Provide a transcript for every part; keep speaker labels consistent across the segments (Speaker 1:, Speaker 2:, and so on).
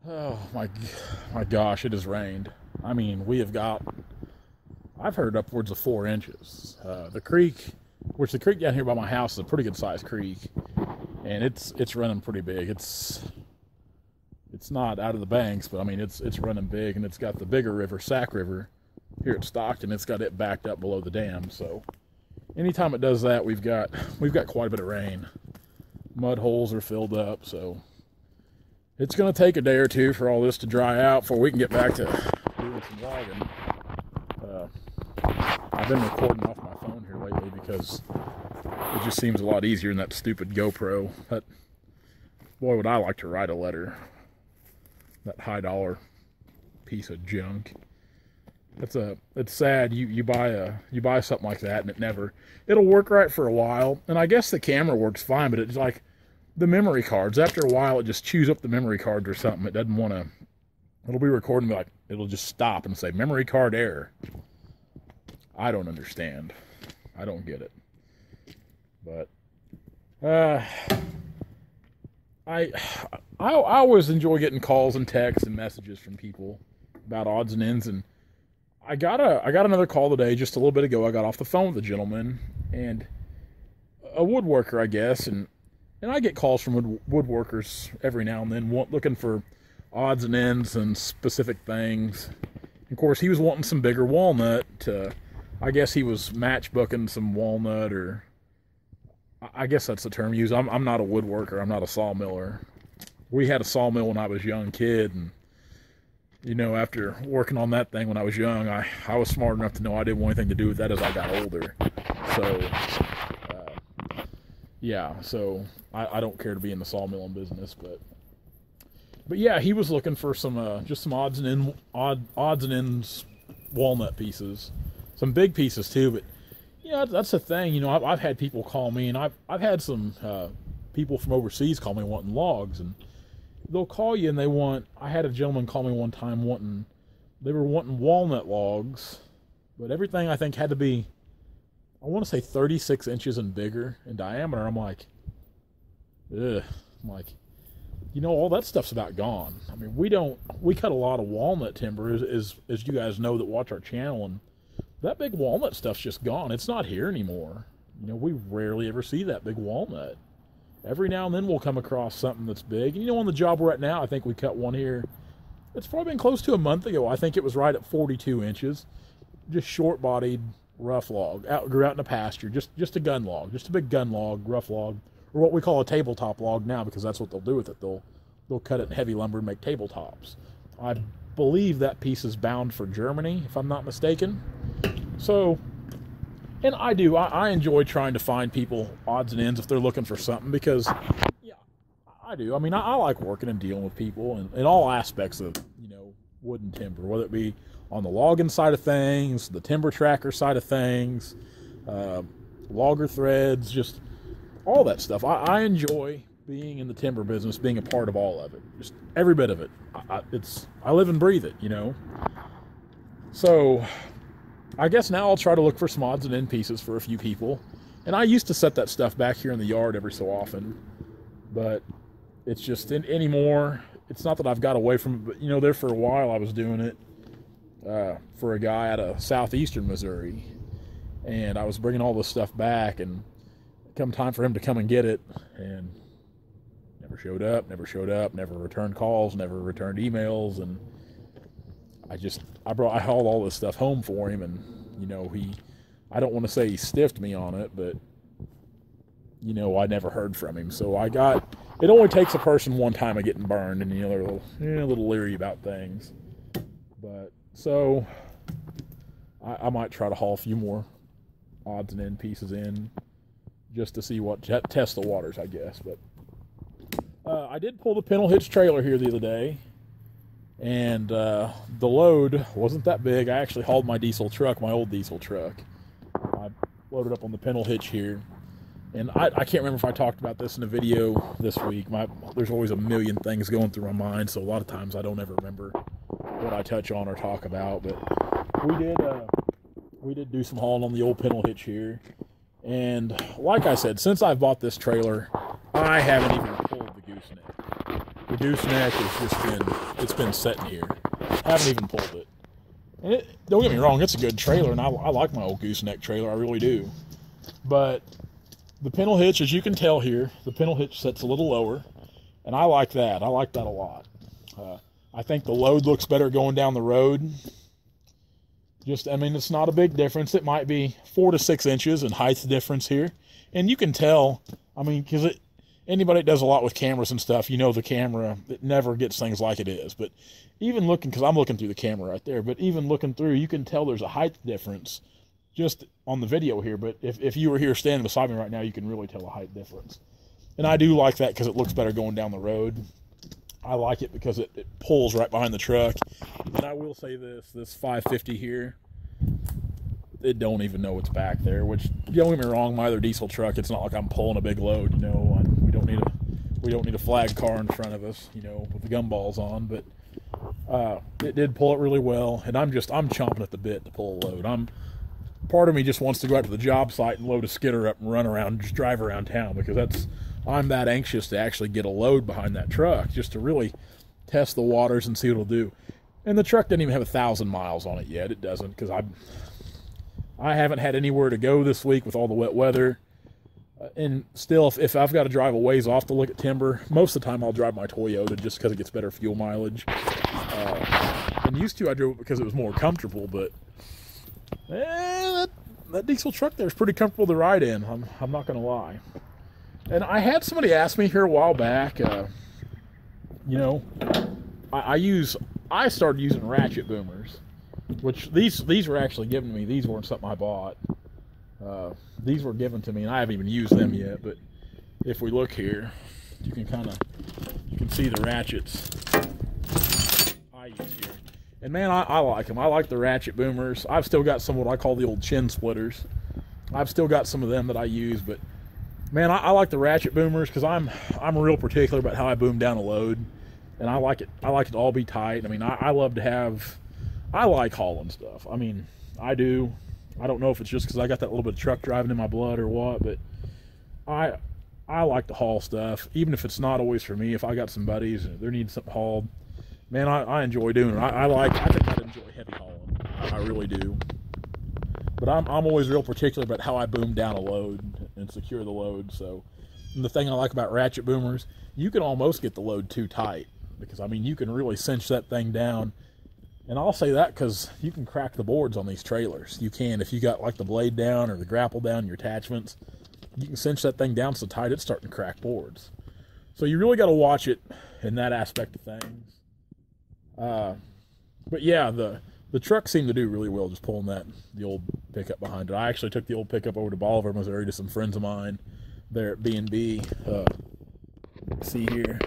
Speaker 1: Oh my gosh, it has rained. I mean, I've heard upwards of 4 inches. The creek, which the creek down here by my house is a pretty good sized creek, and it's running pretty big. It's not out of the banks, but I mean it's running big, and it's got the bigger river, Sac River, here at Stockton. It's got it backed up below the dam. So anytime it does that, we've got quite a bit of rain. Mud holes are filled up, so it's going to take a day or two for all this to dry out before we can get back to doing some logging. I've been recording off my phone here lately because it just seems a lot easier than that stupid GoPro. But boy, would I like to write a letter. That high dollar piece of junk. It's sad. You buy something like that and it'll work right for a while. And I guess the camera works fine, but it's like the memory cards. After a while, it just chews up the memory cards or something. It doesn't want to. It'll be recording, like it'll just stop and say memory card error. I don't understand. I don't get it. But I always enjoy getting calls and texts and messages from people about odds and ends, and I got another call today just a little bit ago. I got off the phone with a gentleman and a woodworker, I guess, and I get calls from woodworkers every now and then looking for odds and ends and specific things. Of course, he was wanting some bigger walnut. I guess he was matchbooking some walnut, or I guess that's the term used. I'm not a woodworker. I'm not a sawmiller. We had a sawmill when I was a young kid, and after working on that thing when I was young, I was smart enough to know I didn't want anything to do with that as I got older. So yeah, so I don't care to be in the sawmilling business, but yeah, he was looking for some just some odds and ends walnut pieces, some big pieces too. But yeah, that's the thing. I've had people call me, and I've had some people from overseas call me wanting logs, and they'll call you and I had a gentleman call me one time they were wanting walnut logs, but everything I think had to be, I want to say 36 inches and bigger in diameter. I'm like, ugh. I'm like, all that stuff's about gone. I mean, we cut a lot of walnut timber, as you guys know that watch our channel, and that big walnut stuff's just gone. It's not here anymore. We rarely ever see that big walnut. Every now and then we'll come across something that's big. And on the job we're at now, I think we cut one here. It's probably been close to a month ago. I think it was right at 42 inches. Just short-bodied, rough log. Grew out in the pasture. Just a gun log. Just a big gun log, rough log. Or what we call a tabletop log now, because that's what they'll do with it. They'll cut it in heavy lumber and make tabletops. I believe that piece is bound for Germany, if I'm not mistaken. So, and I enjoy trying to find people odds and ends if they're looking for something, because, yeah, I do. I mean, I like working and dealing with people in all aspects of, wood and timber, whether it be on the logging side of things, the timber tracker side of things, logger threads, just all that stuff. I enjoy being in the timber business, being a part of all of it, just every bit of it. I live and breathe it, So I guess now I'll try to look for some odds and end pieces for a few people. And I used to set that stuff back here in the yard every so often, but it's just anymore. It's not that I've got away from it, but there for a while I was doing it for a guy out of southeastern Missouri, and I was bringing all this stuff back, and come time for him to come and get it, and never showed up, never returned calls, never returned emails, and I hauled all this stuff home for him, and I don't want to say he stiffed me on it, but I never heard from him. So it only takes a person one time of getting burned, and they're a little leery about things. But so I might try to haul a few more odds and end pieces in, just to see test the waters, I guess. But I did pull the pintle hitch trailer here the other day, and the load wasn't that big. I actually hauled my old diesel truck. I loaded up on the pintle hitch here, and I can't remember if I talked about this in a video this week. There's always a million things going through my mind, so a lot of times I don't ever remember what I touch on or talk about. But we did do some hauling on the old pintle hitch here, and like I said, since I bought this trailer, I haven't even pulled the gooseneck. The gooseneck has just it's been sitting here. I haven't even pulled it. And don't get me wrong, it's a good trailer, and I like my old gooseneck trailer, I really do. But the pintle hitch, as you can tell here, the pintle hitch sits a little lower, and I like that. I like that a lot. I think the load looks better going down the road. I mean, it's not a big difference. It might be 4 to 6 inches in height difference here. And you can tell, I mean, because anybody that does a lot with cameras and stuff, you know the camera, it never gets things like it is. But even looking, because I'm looking through the camera right there, but even looking through, you can tell there's a height difference just on the video here. But if you were here standing beside me right now, you can really tell a height difference. And I do like that because it looks better going down the road. I like it because it pulls right behind the truck. And I will say this 550 here, it don't even know it's back there, which, don't get me wrong, my other diesel truck, it's not like I'm pulling a big load, you know. We don't need a flag car in front of us, you know, with the gumballs on, but it did pull it really well, and I'm chomping at the bit to pull a load. Part of me just wants to go out to the job site and load a skidder up and run around, just drive around town, because I'm that anxious to actually get a load behind that truck, just to really test the waters and see what it'll do. And the truck doesn't even have 1,000 miles on it yet. It doesn't, because I haven't had anywhere to go this week with all the wet weather. And still, if I've got to drive a ways off to look at timber, most of the time I'll drive my Toyota just because it gets better fuel mileage. And used to, I drove it because it was more comfortable, but that diesel truck there is pretty comfortable to ride in. I'm not going to lie. And I had somebody ask me here a while back, you know, I started using ratchet boomers, which these were actually given to me. These weren't something I bought. These were given to me, and I haven't even used them yet. But if we look here, you can see the ratchets I use here. And man, I like them. I like the ratchet boomers. I've still got some of what I call the old chin splitters. I've still got some of them that I use, but man, I like the ratchet boomers because I'm real particular about how I boom down a load, and I like it to all be tight. I mean, I like hauling stuff. I mean, I do. I don't know if it's just because I got that little bit of truck driving in my blood or what, but I like to haul stuff, even if it's not always for me. If I got some buddies and they're needing something hauled, man, I enjoy doing it. I think I'd enjoy heavy hauling. I really do. But I'm always real particular about how I boom down a load and secure the load. So, and the thing I like about ratchet boomers, you can almost get the load too tight, because I mean, you can really cinch that thing down. And I'll say that because you can crack the boards on these trailers. You can, if you got like the blade down or the grapple down, your attachments, you can cinch that thing down so tight it's starting to crack boards. So you really got to watch it in that aspect of things. But yeah, the truck seemed to do really well just pulling the old pickup behind it. I actually took the old pickup over to Bolivar, Missouri, to some friends of mine there at B&B. See here.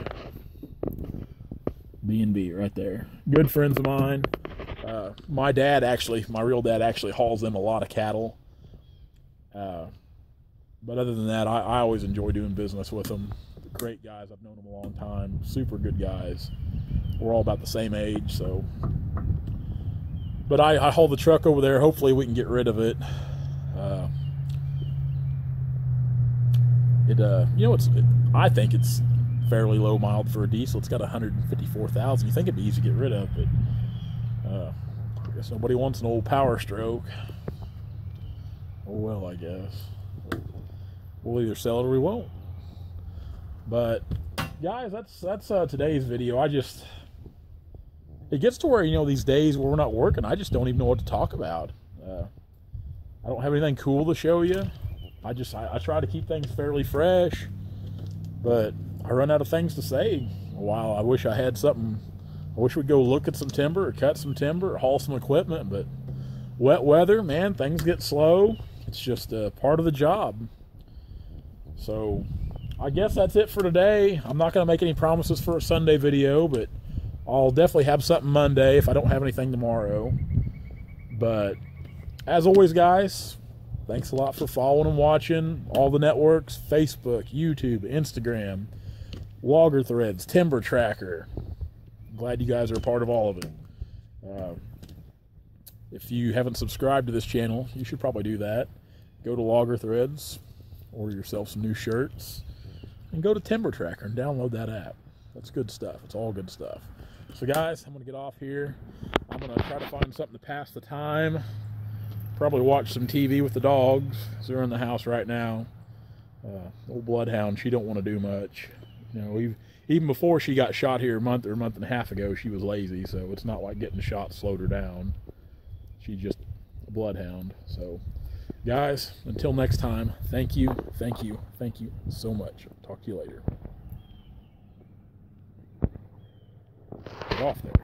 Speaker 1: B&B right there. Good friends of mine. My real dad actually hauls them a lot of cattle. But other than that, I always enjoy doing business with them. Great guys. I've known them a long time. Super good guys. We're all about the same age, so. But I haul the truck over there. Hopefully we can get rid of it. I think it's fairly low mileage for a diesel. It's got 154,000. You think it'd be easy to get rid of, but I guess nobody wants an old Power Stroke. Oh well, I guess we'll either sell it or we won't. But guys, that's today's video. It gets to where, you know, these days where we're not working, I just don't even know what to talk about. I don't have anything cool to show you. I try to keep things fairly fresh, but I run out of things to say. Wow, I wish I had something. I wish we'd go look at some timber or cut some timber or haul some equipment, but wet weather, man, things get slow. It's just a part of the job. So I guess that's it for today. I'm not going to make any promises for a Sunday video, but I'll definitely have something Monday if I don't have anything tomorrow. But as always, guys, thanks a lot for following and watching all the networks: Facebook, YouTube, Instagram, Logger Threads, Timber Tracker. Glad you guys are a part of all of it. If you haven't subscribed to this channel, you should probably do that. Go to Logger Threads, order yourself some new shirts, and go to Timber Tracker and download that app. That's good stuff. It's all good stuff. So guys, I'm going to get off here. I'm going to try to find something to pass the time. Probably watch some TV with the dogs. They're in the house right now. Old Bloodhound, she don't want to do much. You know, even before she got shot here a month and a half ago, she was lazy. So it's not like getting the shot slowed her down. She's just a Bloodhound. So guys, until next time, thank you so much. Talk to you later. Get off there.